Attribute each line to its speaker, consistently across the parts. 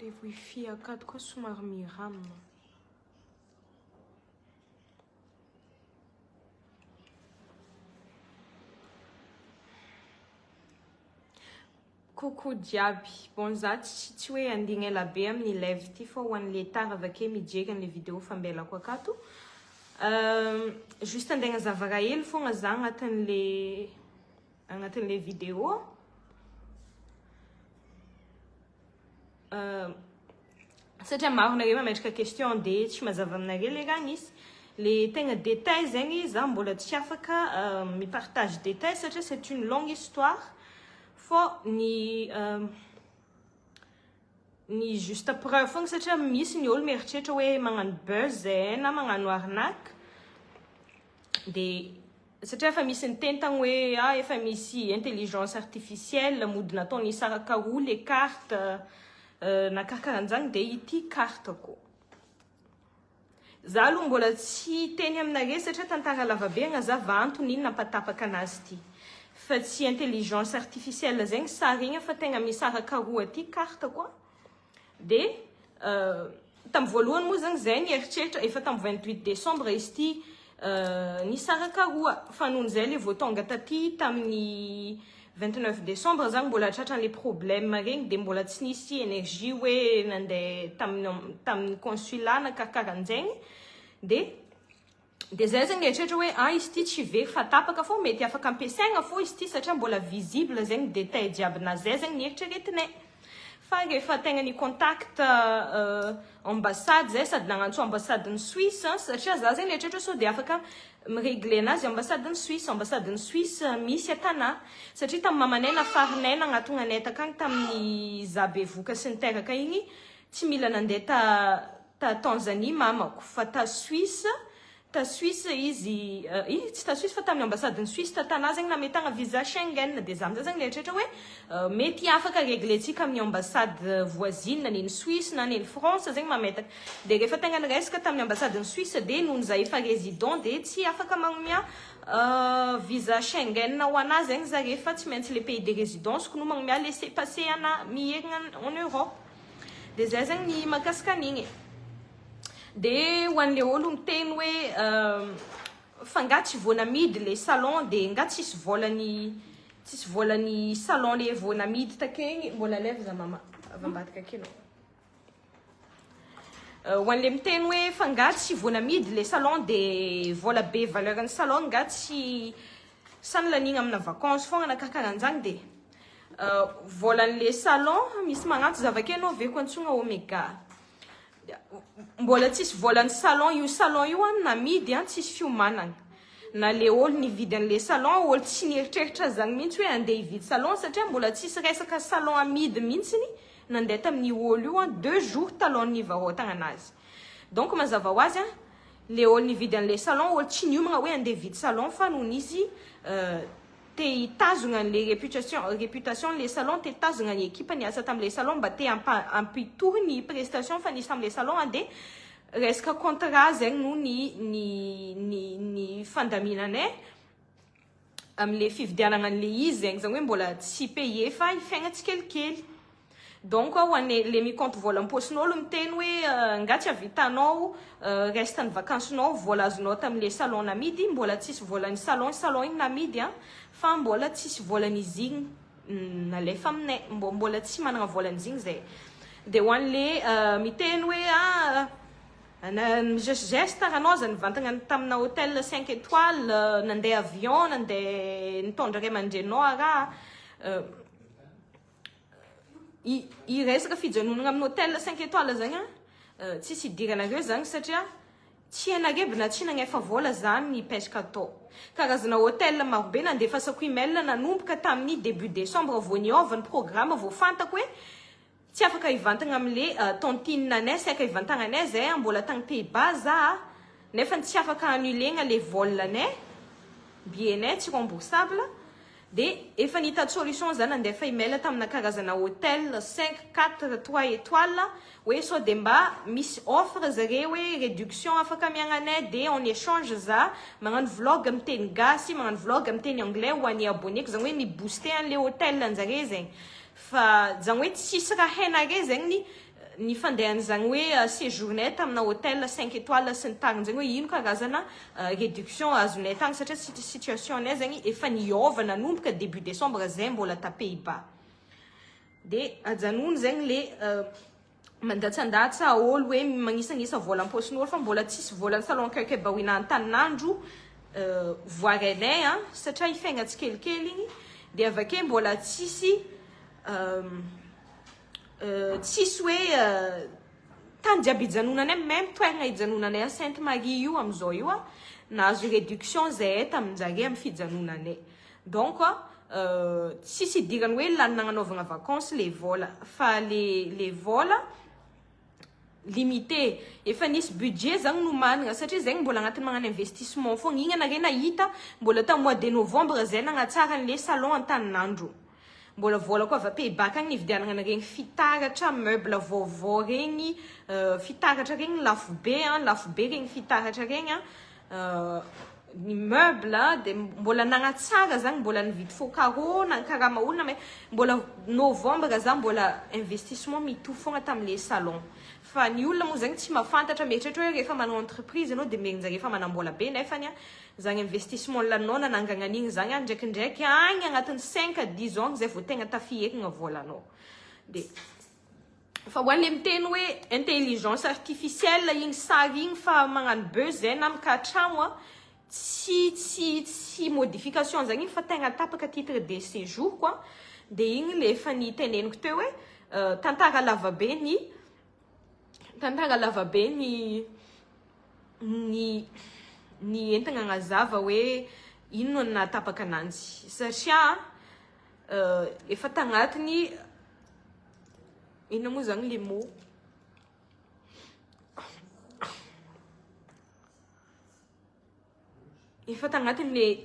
Speaker 1: le wifi akato koa somary miramina. Coucou diaby. Bon za tsy hoe andigna ela be amin'ny live ty fa ho an'le tara avake mijery an'le vidéo fambelako akato. Juste andegna zavara hely fogna za agnatin'le vidéo. Satria maro nareo mametraka question de tsy mazava aminareo le raha nisy. Le tegna détail zegny za mbola tsy afaka mipartage détail satria c'est une longue histoire. Fô ny juste preuve fogna satria misy ny olo mieritreritra hoe magnano buzz na magnano arnaque. De satria efa misy ny tentagna hoe efa misy intelligence artificielle mody nataony isaraka roa le carte na karakaran'izany de ity carte ko. Za aloha mbola tsy teny aminareo satria tantara lava be agnazava antony ino napatapaka anazy ty. Fa tsy intelligence artificielle zegny sarigna fa tegna misaraka roa ty carte koa. De tam voalohany moa zany zay nieritreritra efa tam 28 décembre izy ty nisaraka roa fa noho zay le vao tonga taty tamin'ny 29 décembre zany mbola tratran'ny le problème regny de mbola tsy nisy énergie hoe nandeha tamin'ny consulat na karakaran'zegny de zay zegny eritreritra hoe izy ty tsy very fa tapaka fô mety afaka ampiasaigna fô izy ty satria mbola visible zegny détail jiaby na zay zegny nieritreretinay. Fa rehefa tegna ny contact ambassade zay sady nagnantso ambassadeny Suisse satria za zegny eritreritra so de afaka miregle anazy ambassadeny Suisse misy atana satria tamin'ny mamanay nafarinay nagnatogna anay takagny tamin'ny za bevoka sy ny teraka igny tsy mila nandeha ta Tanzanie mamako fa ta Suisse izy tsy ta Suisse fa tamin'ny ambassadeny Suisse tatana zegny nametagna visa Schengen de za amizay zegny eritreritra hoe mety afaka reglentsika amin'ny ambassade voisine neny Suisse na neny France zegny mametaka de rehefa tegna niresaka tamin'ny ambassadeny Suisse de noho za efa résident de tsy afaka magnomia visa Schengen ho anazy zegny za rehefa tsy maintsy le pays de résidence ko no magnomia laisser passer ana mierigna en Europe de zay zegny ny mahakasika an'igny. De ho an'le olo miteny hoe fa nga tsy voanamidy le salon de nga tsisy volany salon le voanamidy takegny mbola leva za mama avambadika akeno. Ho an'le miteny hoe fa nga tsy voanamidy le salon de vola be valeuran'ny salon nga tsy sanlanigna amina vacances fogna na karakaran'izany de volan'le salon misy magnantso zavakeno aveko antsogna Omega. Mbola tsisy volan'ny salon io namidy tsisy fiomanagna na le olo nividy an'le salon olo tsy nieritreritra zany mihitsy hoe andeha hividy salon satria mbola tsisy resaka salon amidy mihitsiny nandeha tamin'ny olo io 2 jours talon'ny varotagna anazy. Donc mazava ho azy le olo nividy an'le salon olo tsy niomagna hoe andeha hividy salon fa noho n'izy te hitazogna le réputation le salon te hitazogna ny équipe niasa tamin'le salon mba te ampitohy ny prestation fa nisy tamin'le salon de resaka contrat zegny no ny fandaminanay am'le fividianana an'le izy zegny zany hoe mbola tsy paye fa ifiaigna tsikelikely. Donc ho an'le micompte vola am-posin'olo miteny hoe nga tsy avitanao restany vacancenao vola azonao tamin'le salon namidy mbola tsisy volan'ny salon igny namidy fa mbola tsisy volan'izy igny nalefa aminay mbola tsy managna volan'izy igny zay. De ho an'le miteny hoe geste anao zany vantagna tamina hôtel 5 étoiles nandeha avion nandeha nitondra ray aman-drenao raha i resaka fijanonana amin'ny hôtel 5 étoiles zany tsisy idiranareo zany satria tsy hainareo na tsy nagnefa vola zany nipetraka atao. Karazana hôtel marobe nandefasako email nanomboka tamin'ny début décembre vao niova ny programme vao fantako hoe tsy afaka hivantagna am'le tontine anay sy afaka hivantagna anay zay mbola tagny Pays-Bas za nefa tsy afaka annulegna le vol anay bienay tsy remboursable de efa nitady solution zany nandefa email tamina karazana hôtel 5, 4, 3 étoiles hoe so de mba misy offre zareo hoe réduction afaka amiagna anay de en échange za magnano vlog amiteny gasy magnano vlog amiteny anglais ho an'ny abonneko zany hoe mibooster an'le hôtel anjare zegny fa zany hoe tsisy raha hainare zegny ny fandehan'izany hoe séjournay tamina hôtel 5 étoiles sy ny tariny zegny hoe ino karazana réduction azonay tagny satria situationay zegny efa niovana nomboka début décembre zay mbola ta Pays-Bas de ajanony zegny le mandatsandatsa olo hoe magnisagnisa vola am-posin'olo fa mbola tsisy vola ny salon kekeba hoina an-taninandro voaranay satria ifaigna tsikelikely igny de avake mbola tsisy tsisy hoe tany jiaby ijanonanay même toerana ijanonanay Sainte Marie io amizao io nahazo réduction zay taminjare amy fijanonanay donc tsisy idirany hoe lany nagnanaovagna vacances le vola fa le vola limité efa nisy budget zagny no managna satria zegny mbola agnatin'ny magnano investissement fogna igny anare nahita mbola ta mois de novembre zay nagnatsara an'le salon an-taninandro mbola vola koa avy Pays-Bas agny nividianagna regny fitaratra meuble vaovao regny fitaratra regny lafo be regny fitaratra regny ny meuble de mbola nagnatsara zagny mbola nividy faux carreau na karama olona mais mbola novembre za mbola investissement mitovy fogna tam'le salon fa ny olona moa zagny tsy mahafantatra mieritreritra hoe rehefa manao entreprise anao de megnjare efa manambola be nefany zagny investissement lanao nanangana an'igny zagny ndraikindraiky agny agnatin'ny 5 à 10 ans zay vao tegna tafihekigna volanao de fa hoan'le miteny hoe intelligence artificielle igny sary igny fa magnano buzz zay na mikatragno tsy modification zagny fa tegna tapaka titre de séjour quoi de igny le efa ny teneniko teo hoe tantara lavabe ny entagna agnazava hoe ino no natapaka ananjy satria efa tagnatiny ino moa zagny le mot efa tagnatiny le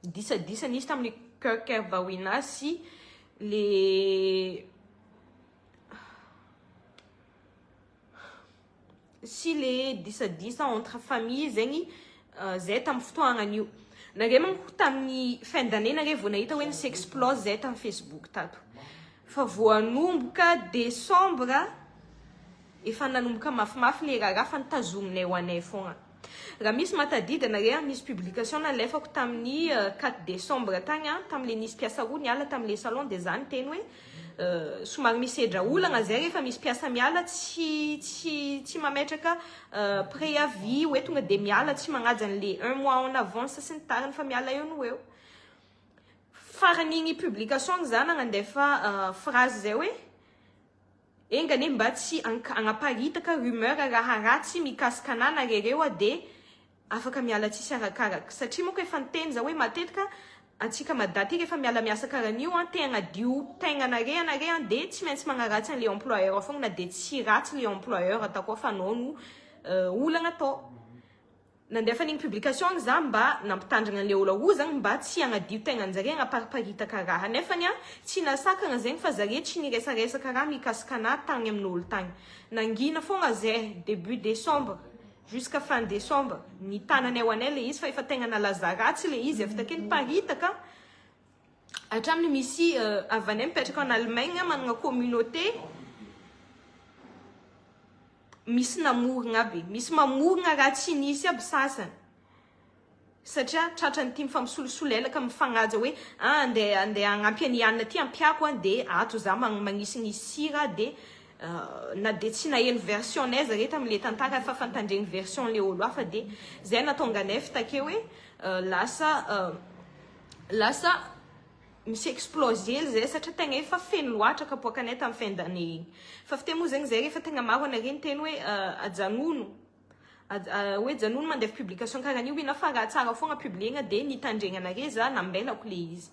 Speaker 1: disa nisy tamin'ny Kekeba hoina sy le disa entre famille zegny zay tamin'ny fotoagnan'io nare manko tamin'ny fin d'année nare vao nahita hoe nisy explose zay tamin'ny Facebook tato fa voanomboka décembre efa nanomboka mafimafy le raha fa nitazominay ho anay fogna raha misy matadida nare misy publication nalefako tamin'ny 4 décembre tagny tam'le nisy piasa roa niala tam'le salon de zany teny hoe somary misedra olagna zay rehefa misy piasa miala tsy mametraka préavis hoe tonga de miala tsy magnaja an'le 1 mois en avance sy ny tariny fa miala eo no eo faran'igny publication zany nagnandefa phrase zay hoe engane mba tsy agnaparitaka rumeur raha ratsy mikasika ananareo de afaka miala tsisy arakaraka satria moko efa nitenza hoe matetika atsika madaty rehefa miala miasa karan'io tegna dio tegnanare de tsy maintsy magnaratsy an'le employeur fogna na de tsy ratsy le employeur atako fa anao no olagna atao nandefa n'igny publication za mba nampitandrina an'le olo zagny mba tsy agnadio tegnanjare agnapariparitaka raha nefany tsy nasakagna zegny fa zare tsy niresaresaka raha mikasika ana tagny amin'olo tagny nangina fogna zay début décembre jusqu'à fin décembre ny tananay ho anay le izy fa efa tegna nalaza ratsy le izy avy take niparitaka hatramin'ny misy avanay mipetraka en Allemagne managna communauté misy namorigna aby misy mamorigna raha tsy nisy aby sasany satria tratrany ty mifampisolosolelaka mifagnaja hoe andeha agnampy any anina ty ampiako de ato za magnisigny sira de na de tsy naheno version nay zare tam'le tantara fa fantandregny version le olo hafa de zay natonga nef take hoe lasa misy explosely zay satria tegna efa feno loatra kapoakanay tamin'ny fin d'année igny fa fite moa zegny zay rehefa tegna maro anare ny teny hoe ajanono mandefa publication karahan'io ina fa raha tsara fogna publiegna de nitandregna anare za nambelako le izy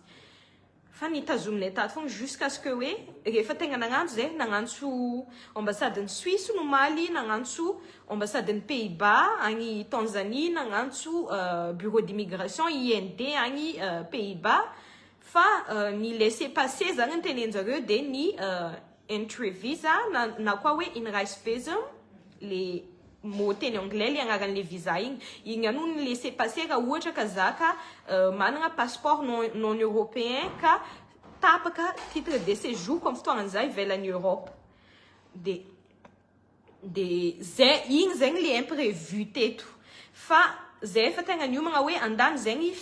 Speaker 1: fa nitazominay tato fogna jusqu'à ce que hoe rehefa tegna nagnantso zay nagnantso ambasadiny Suisse no maly nagnantso ambasadiny Pays-Bas agny Tanzanie nagnantso bureau d'immigration IND agny Pays-Bas fa ni laisser passer zagny tenenjareo de ni entry visa na koa hoe inreisvisum le mot teny anglais le agnaran'le visa igny ano ny laisser passer raha ohatra ka zaka managna passeport non européen ka tapaka titre de séjour comme fotoagnan'izay ivelan'ny Europe de igny zegny le imprévu teto fa zay efa tegna niomagna hoe andany zegny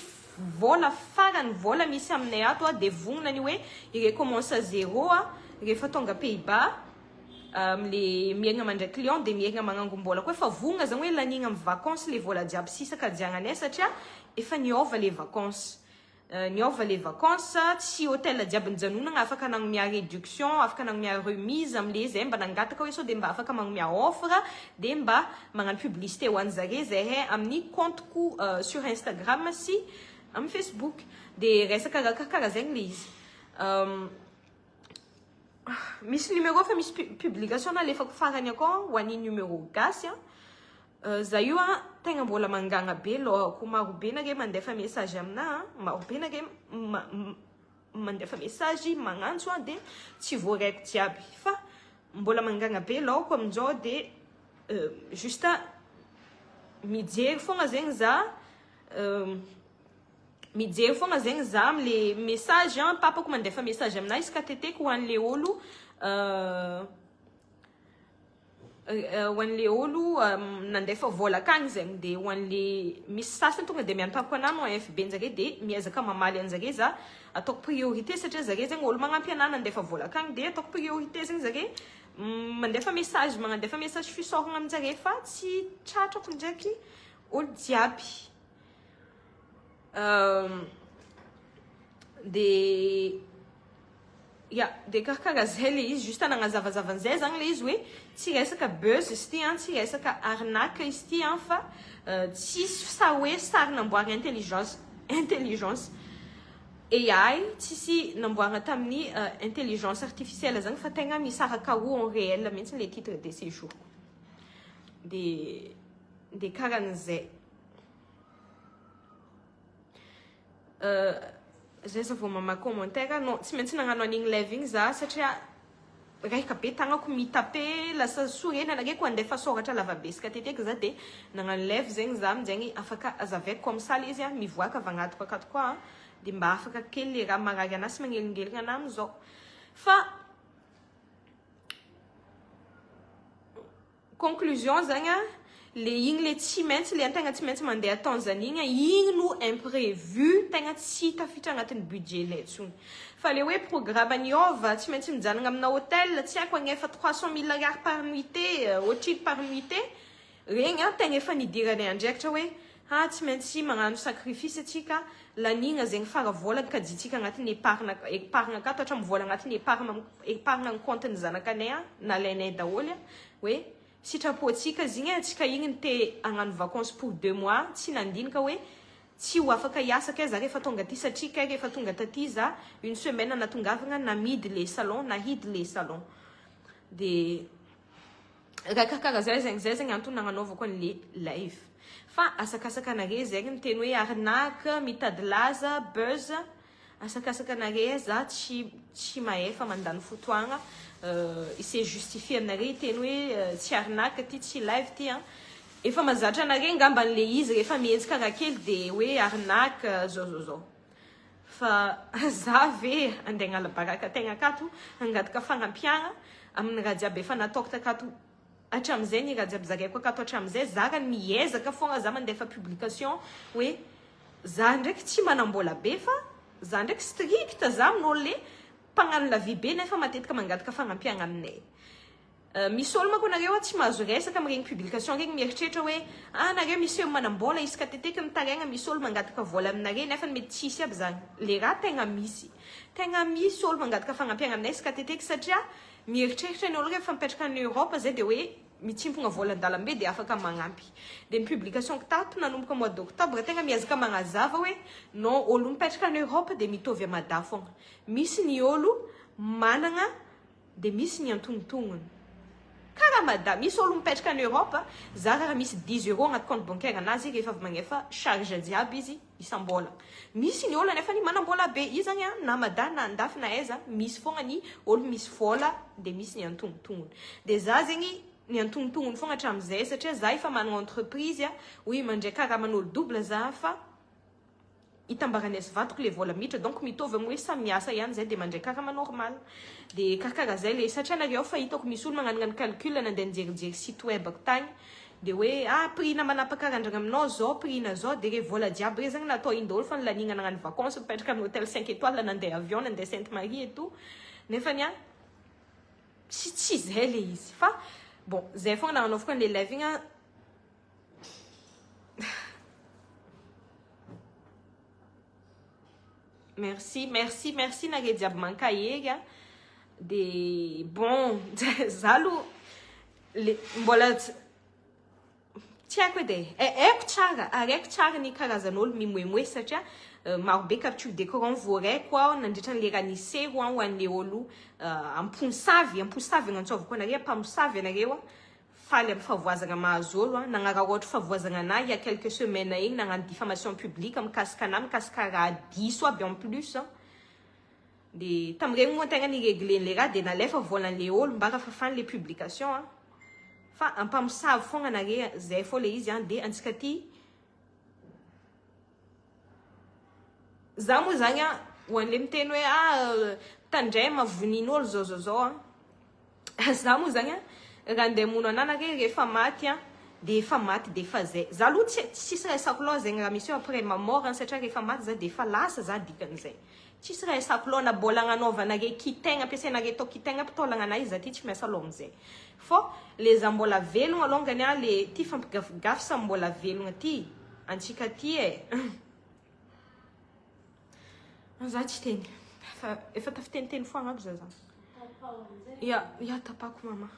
Speaker 1: vola farany vola misy aminay ato de vognona ny hoe irecommence à zéro rehefa tonga Pays-Bas le miaigna mandray client de miaigna magnangom-bola koa efa vognona zany hoe lanigna amin'ny vacances le vola jiaby sisaka diagnanay satria efa niova les vacances les vacances tsy hôtel jiaby nijanonana afaka nagnomia réduction afaka nagnomia remise amle zay mba nangataka hoe so de mba afaka magnomia offre de mba magnano publicité ho an'zare zay amin'ny compte-ko sur Instagram sy amin'ny Facebook de resaka karaha zegny le izy misy numéro fa misy publication na lefako farany akao ho an'ny numéro gasy za io tegna mbola mangagna be lohako maro be nage mandefa message amina maro be nage mandefa message magnantso de tsy voaraiko jiaby fa mbola mangagna be lohako amin'izao de juste mijery fogna zegny za mijery fogna zegny za amle message papako mandefa message amina izy ka teteko ho an'le olo hoan'le olo nandefa vola akagny zegny de hoan'le misy sasany tonga de miantapako anano FB nzare de miezaka mamaly anzare za ataoko priorité satria zare zegny olo magnampy ana nandefa vola akagny de ataoko priorité zegny zare mandefa message fisoragna aminjare fa tsy tratrako ndraiky olo jiaby de karaha zay le izy juste nagnazavazavan'zay zany le izy hoe tsy resaka buzz izy ty tsy resaka arnaque izy ty fa tsy sa hoe sary namboary intelligence AI tsisy namboarina tamin'ny intelligence artificielle zany fa tegna misaraka ou en réel mihitsy le titre de séjour de karan'zay zay sa vao mama commentaire non tsy maintsy nagnano an'igny live igny za satria raika be tagnako mitape lasa sorena nageko andefa soratra lavabesika teteka za de nagnano live zegny za aminjegny afaka azavaiko comme ça le izy mivoaka avy agnatiko akato koa de mba afaka kely le raha marary anazy sy magnelingelina ana amizao fa conclusion zagny le igny le tsy maintsy le antegna tsy maintsy mandeha Tanzania igny no imprévu tegna tsy tafitra agnatin'ny budget lay tsony fa le hoe programme niova tsy maintsy mijanona amina hôtel tsy haiko agnefa 300 000 ariary par nuitée otrily par nuitée regny tegna efa nidiranay andraikitra hoe tsy maintsy magnano sacrifice atsika lanigna zegny faravola kajitsika agnatin'ny épargne akato hatramin'ny vola agnatin'ny épargne amin'ny compte-ny zanakanay nalainay daholo hoe sitrapotsika zigny atsika igny ny te agnano vacances pour 2 mois tsy nandinika hoe tsy ho afaka hiasa kay za rehefa tonga ty satria kay rehefa tonga taty za une semaine natongavagna namidy le salon nahidy le salon de raha karaha zay zegny antony nagnanaovako an'le live fa asakasaka anare zegny miteny hoe arnaque mitady laza buzz asakasaka anare za tsy maefa mandany fotoagna s'est justifié aminare teny hoe tsy arnaque ty tsy live ty efa mazatra anare ngamba an'le izy rehefa mihetsika raha kely de hoe arnaque zao fa za ve andeha agnala baraka tegna akato angataka fagnampiagna amin'ny raha jiaby efa nataoko takato hatramin'izay ny raha jiaby zaraiko akato hatramin'izay zara miezaka fogna za mandefa publication hoe za ndraiky tsy manambola be fa za ndraiky strict za amin'olo le mpagnano la vie be nefa matetika mangataka fagnampiagna aminay misy olo manko nareo tsy mahazo resaka amin'regny publication regny mieritreritra hoe nareo misy eo manambola isaka teteka mitaraigna misy olo mangataka vola aminare nefa mety tsisy aby zany le raha tegna misy olo mangataka fagnampiagna aminay isaka teteka satria mieritreritra ny olo rehefa mipetraka any Europe zay de hoe mitsimpogna volan-dalambe de afaka magnampy de ny publication tato nanomboka mois d'octobre tegna miezaka magnazava hoe non olo mipetraka any Europe de mitovy amada fogna misy ny olo managna de misy ny antonontonony karaha mada misy olo mipetraka any Europe za raha misy 10 € agnaty compte bancaire anazy rehefa avy magnefa charge jiaby izy isam-bola misy ny olo nefa ny manambola be izy zany na mada na andafy na aiza misy fogna ny olo misy vola de misy ny antonontonony de za zegny ny antonontonony fogna hatramin'izay satria za efa manana entreprise hoy mandray karaha manolo double za fa itambaran'esy vatoko le vola miditra donc mitovy amin'ny hoe samy miasa ihany zay de mandray karaha normal de karakaraha zay le satria anareo fa hitako misy olo magnano calcul nandeha nijerijery site web tagny de hoe prix-na manapakarandragna aminao zao prix-na zao de re vola jiaby re zagny natao iny daholo fa nilanina nagnano vacances mipetraka amin'ny hôtel 5 étoiles nandeha avion nandeha Sainte Marie et tout nefany tsy zay le izy fa bon zay fogna nagnanaovako an'le live igny merci nare jiaby mankahery de bon zalo le mbola tiako edy aiko tsara araiko tsara ny karazan'olo mimoemoe satria marobe capture d'écran voaraiko aho nandritra n'le raha niseho ho an'le olo amponisavy agnantsovako anareo mpamosavy anareo faly amin'ny favoazana mahazo olo nagnara ohatra favoazana anahy il y a quelques semaines igny nagnano diffamation publique mikasika anahy mikasika raha diso aby en plus de tamregny moa tegna nireglen'le raha de nalefa volan'le olo mba rafafany le publication fa ampamosavy fogna anare zay fô le izy de antsika ty za moa zagny ho an'le miteny hoe tandray mavonin'olo zao za moa zagny raha andeha mono ananare rehefa maty de efa maty de efa zay za aloha tsisy resako loha zegny raha misy après ma mort satria rehefa maty za de efa lasa za dikan'izay tsisy resako loha na bola agnanaovanare kitaigna ampiasainare tao kitaigna mpitaolagna anahy izy ty tsy miasa loha amizay fô le za mbola velogna alongany le ty fampigafigafy sa mbola velogna ty antsika ty za tsy teny efa tafiteniteny foagna aby za ya tapako mama